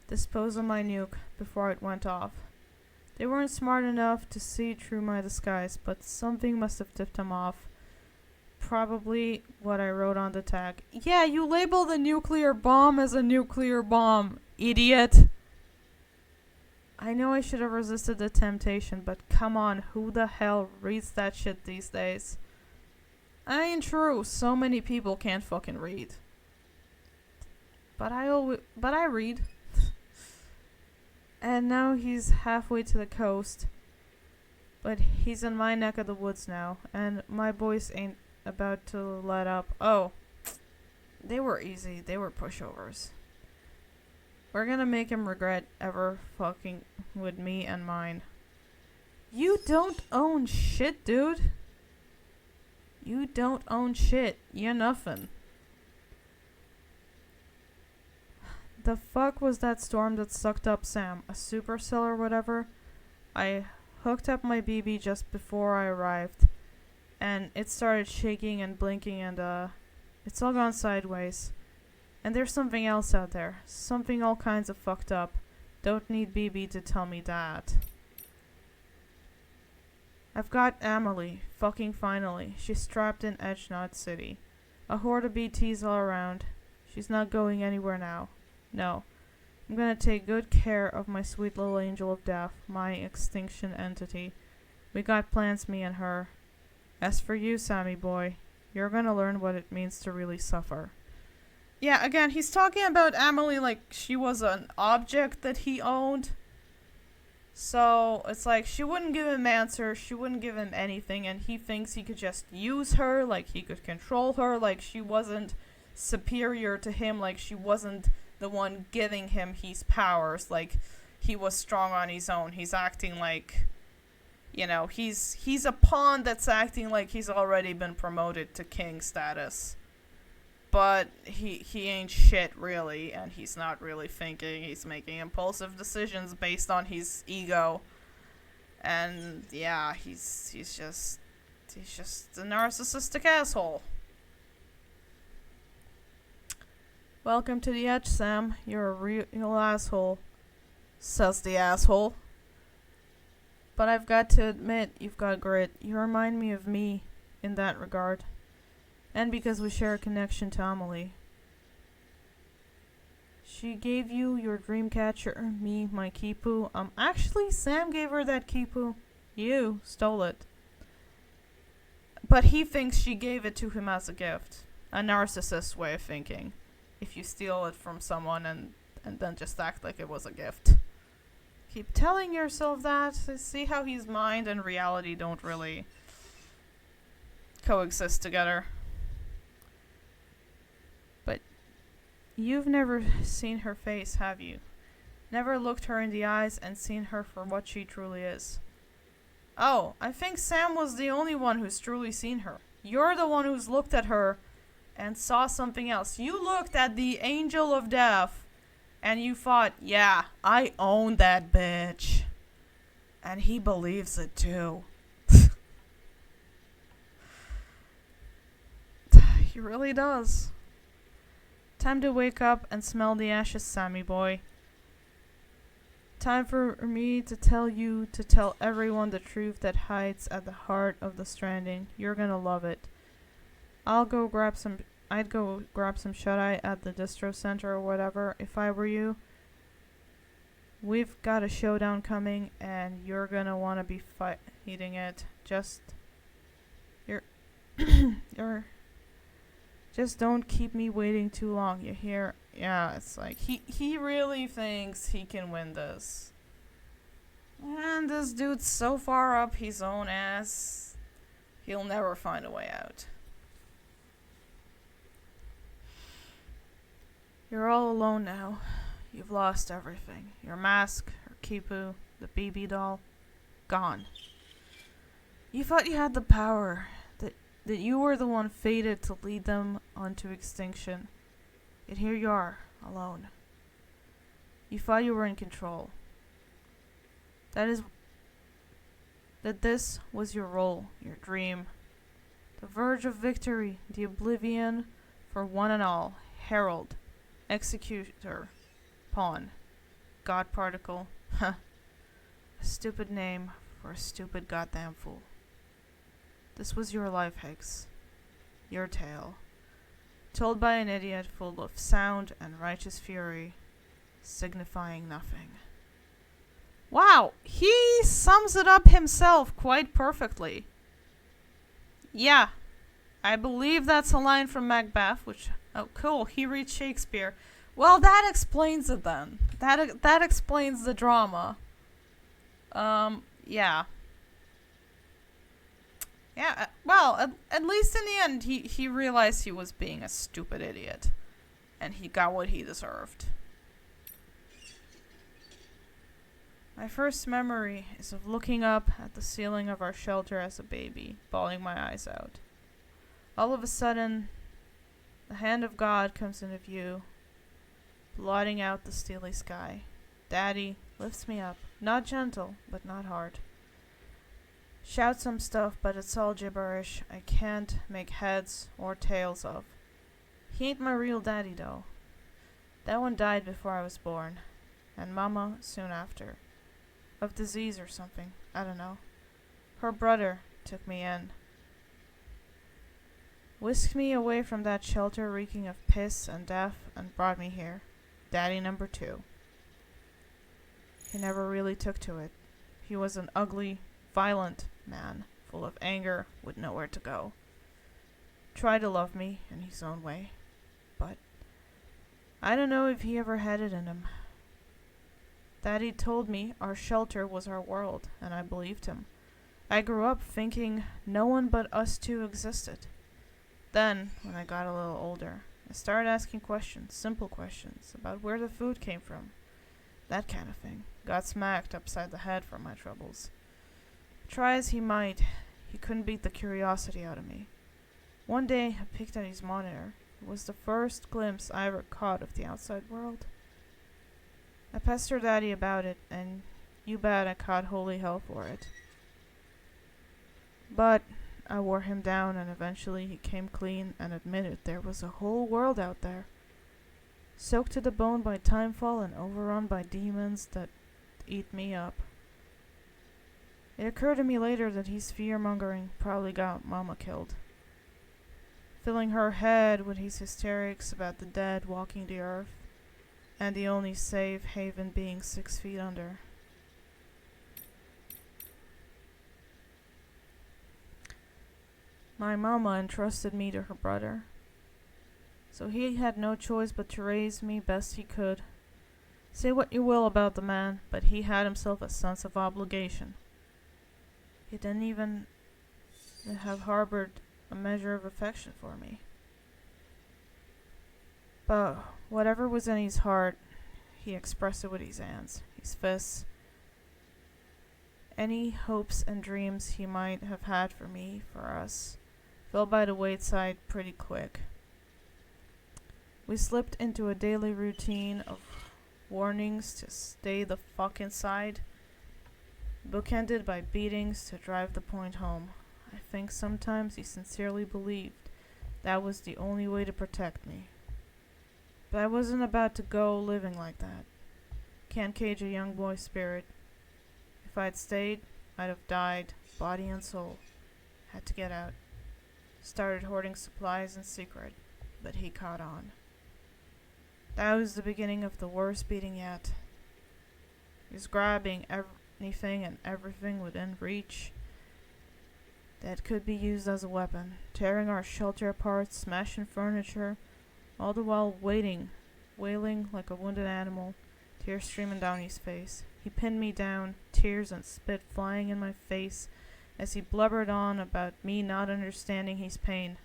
dispose of my nuke before it went off. They weren't smart enough to see through my disguise, but something must have tipped them off. Probably what I wrote on the tag. Yeah, you labeled a nuclear bomb as a nuclear bomb, idiot! I know I should have resisted the temptation, but come on, who the hell reads that shit these days? I ain't true, so many people can't fucking read. But I read. And now he's halfway to the coast. But he's in my neck of the woods now, and my boys ain't about to let up. Oh, they were easy. They were pushovers. We're gonna make him regret ever fucking with me and mine. You don't own shit, dude. You don't own shit. You're nothing. The fuck was that storm that sucked up Sam? A supercell or whatever? I hooked up my BB just before I arrived, and it started shaking and blinking, and it's all gone sideways. And there's something else out there. Something all kinds of fucked up. Don't need BB to tell me that. I've got Amelie. Fucking finally. She's strapped in Edge Knot City. A horde of BTs all around. She's not going anywhere now. No. I'm gonna take good care of my sweet little angel of death, my extinction entity. We got plans, me and her. As for you, Sammy boy, you're gonna learn what it means to really suffer. Yeah, again, he's talking about Amelie like she was an object that he owned. So, it's like, she wouldn't give him answers, she wouldn't give him anything, and he thinks he could just use her, like he could control her, like she wasn't superior to him, like she wasn't the one giving him his powers, like he was strong on his own. He's acting like, you know, he's a pawn that's acting like he's already been promoted to king status. But he ain't shit, really, and he's not really thinking. He's making impulsive decisions based on his ego. And yeah, he's just a narcissistic asshole. Welcome to the edge, Sam. You're a real asshole, says the asshole. But I've got to admit, you've got grit. You remind me in that regard. And because we share a connection to Amelie. She gave you your dream catcher, me, my Kipu. Actually, Sam gave her that Kipu. You stole it. But he thinks she gave it to him as a gift. A narcissist way of thinking. If you steal it from someone and then just act like it was a gift. Keep telling yourself that. See how his mind and reality don't really coexist together. But you've never seen her face, have you? Never looked her in the eyes and seen her for what she truly is. Oh, I think Sam was the only one who's truly seen her. You're the one who's looked at her and saw something else. You looked at the angel of death and you thought, yeah, I own that bitch. And he believes it too. He really does. Time to wake up and smell the ashes, Sammy boy. Time for me to tell everyone the truth that hides at the heart of the Stranding. You're gonna love it. I'd go grab some shut-eye at the distro center or whatever if I were you. We've got a showdown coming and you're gonna wanna be fighting it. Just don't keep me waiting too long, you hear? Yeah, it's like he really thinks he can win this. And this dude's so far up his own ass, he'll never find a way out. You're all alone now. You've lost everything. Your mask, your Kipu, the BB doll, gone. You thought you had the power, that you were the one fated to lead them onto extinction. Yet here you are, alone. You thought you were in control. That this was your role, your dream. The verge of victory, the oblivion for one and all, herald, executor, pawn, god particle. Huh. A stupid name for a stupid goddamn fool. This was your life, Higgs. Your tale. Told by an idiot full of sound and righteous fury, signifying nothing. Wow, he sums it up himself quite perfectly. Yeah, I believe that's a line from Macbeth, which, oh cool, he reads Shakespeare. Well, that explains it then. That explains the drama. Yeah. Yeah, well, at least in the end, he realized he was being a stupid idiot. And he got what he deserved. My first memory is of looking up at the ceiling of our shelter as a baby, bawling my eyes out. All of a sudden, the hand of God comes into view, blotting out the steely sky. Daddy lifts me up, not gentle, but not hard. Shouts some stuff, but it's all gibberish I can't make heads or tails of. He ain't my real daddy, though. That one died before I was born, and Mama soon after. Of disease or something, I don't know. Her brother took me in. Whisked me away from that shelter reeking of piss and death and brought me here. Daddy number 2. He never really took to it. He was an ugly, violent man, full of anger, with nowhere to go. Tried to love me in his own way, but I don't know if he ever had it in him. Daddy told me our shelter was our world, and I believed him. I grew up thinking no one but us two existed. Then, when I got a little older, I started asking questions, simple questions, about where the food came from. That kind of thing. Got smacked upside the head for my troubles. Try as he might, he couldn't beat the curiosity out of me. One day, I picked at his monitor. It was the first glimpse I ever caught of the outside world. I pestered Daddy about it, and you bet I caught holy hell for it. But I wore him down, and eventually he came clean and admitted there was a whole world out there. soaked to the bone by timefall and overrun by demons that eat me up. It occurred to me later that his fear-mongering probably got Mama killed, filling her head with his hysterics about the dead walking the earth, and the only safe haven being 6 feet under. My mama entrusted me to her brother, so he had no choice but to raise me best he could. Say what you will about the man, but he had himself a sense of obligation. He didn't even have harbored a measure of affection for me. But whatever was in his heart, he expressed it with his hands, his fists. Any hopes and dreams he might have had for me, for us, fell by the wayside pretty quick. We slipped into a daily routine of warnings to stay the fuck inside, bookended by beatings to drive the point home. I think sometimes he sincerely believed that was the only way to protect me. But I wasn't about to go living like that. Can't cage a young boy's spirit. If I'd stayed, I'd have died, body and soul. Had to get out. Started hoarding supplies in secret, but he caught on. That was the beginning of the worst beating yet. He was grabbing anything and everything within reach that could be used as a weapon, tearing our shelter apart, smashing furniture, all the while wailing like a wounded animal, tears streaming down his face. He pinned me down, tears and spit flying in my face as he blubbered on about me not understanding his pain.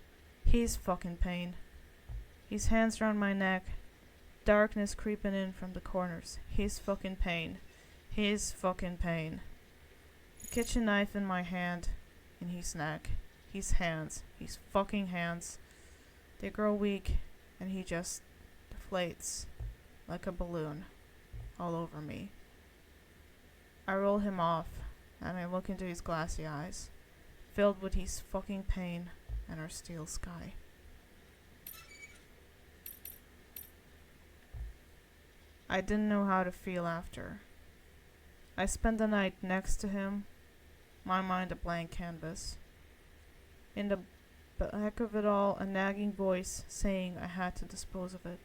His fucking pain. His hands around my neck, darkness creeping in from the corners. His fucking pain. His fucking pain. The kitchen knife in my hand, in his neck. His hands. His fucking hands. They grow weak, and he just deflates like a balloon all over me. I roll him off, and I look into his glassy eyes, filled with his fucking pain and our steel sky. I didn't know how to feel after. I spent the night next to him, my mind a blank canvas. In the back of it all, a nagging voice saying I had to dispose of it.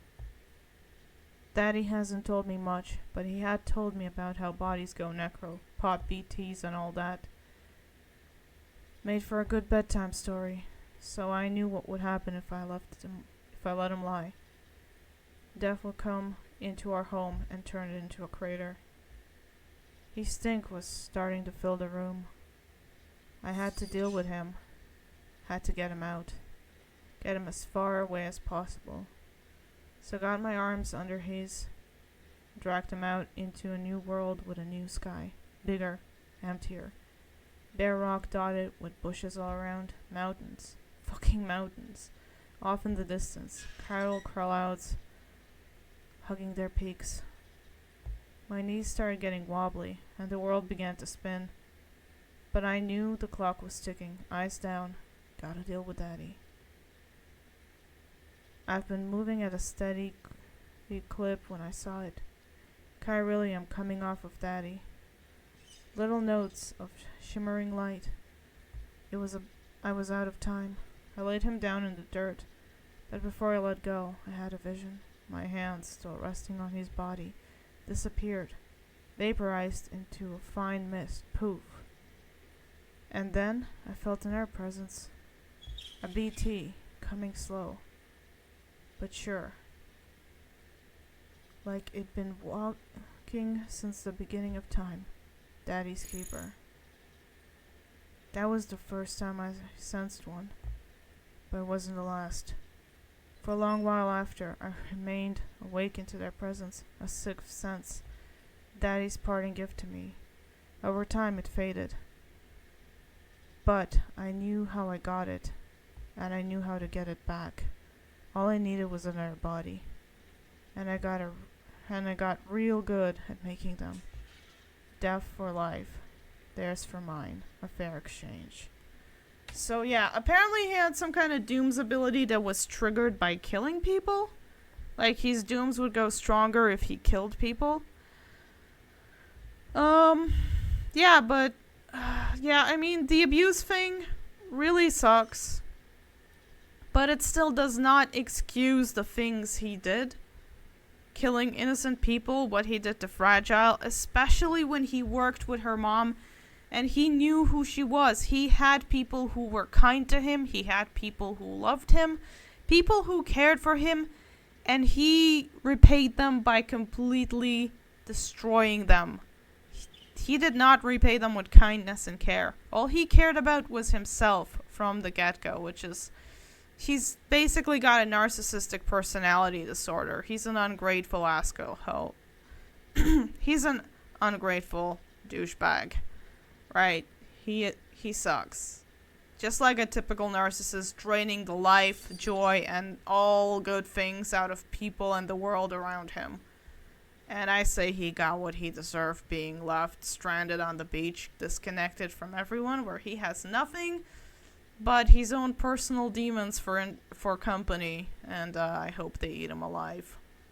Daddy hasn't told me much, but he had told me about how bodies go necro, pop BTs and all that. Made for a good bedtime story, so I knew what would happen if I let him lie. Death would come into our home and turn it into a crater. His stink was starting to fill the room. I had to deal with him. Had to get him out. Get him as far away as possible. So got my arms under his, dragged him out into a new world with a new sky. Bigger, emptier. Bare rock dotted with bushes all around. Mountains. Fucking mountains. Off in the distance. Coral clouds hugging their peaks. My knees started getting wobbly, and the world began to spin. But I knew the clock was ticking. Eyes down. Gotta deal with Daddy. I've been moving at a steady clip when I saw it. Chiralium coming off of Daddy. Little notes of shimmering light. I was out of time. I laid him down in the dirt, but before I let go, I had a vision. My hands, still resting on his body, disappeared, vaporized into a fine mist. Poof. And then I felt an air presence. A BT, coming slow, but sure. Like it'd been walking since the beginning of time. Daddy's keeper. That was the first time I sensed one, but it wasn't the last. For a long while after, I remained awakened to their presence, a sixth sense, Daddy's parting gift to me. Over time it faded. But I knew how I got it, and I knew how to get it back. All I needed was another body, and I got real good at making them. Death for life, theirs for mine, a fair exchange. So yeah, apparently he had some kind of Doom's ability that was triggered by killing people. Like, his dooms would go stronger if he killed people. Yeah, but, yeah, I mean, the abuse thing really sucks. But it still does not excuse the things he did. Killing innocent people, what he did to Fragile, especially when he worked with her mom and he knew who she was. He had people who were kind to him, he had people who loved him, people who cared for him, and he repaid them by completely destroying them. He did not repay them with kindness and care. All he cared about was himself from the get-go, which is, he's basically got a narcissistic personality disorder. He's an ungrateful asshole. He's an ungrateful douchebag. Right? He sucks. Just like a typical narcissist, draining the life, joy, and all good things out of people and the world around him. And I say he got what he deserved, being left stranded on the beach, disconnected from everyone, where he has nothing but his own personal demons for company, and I hope they eat him alive.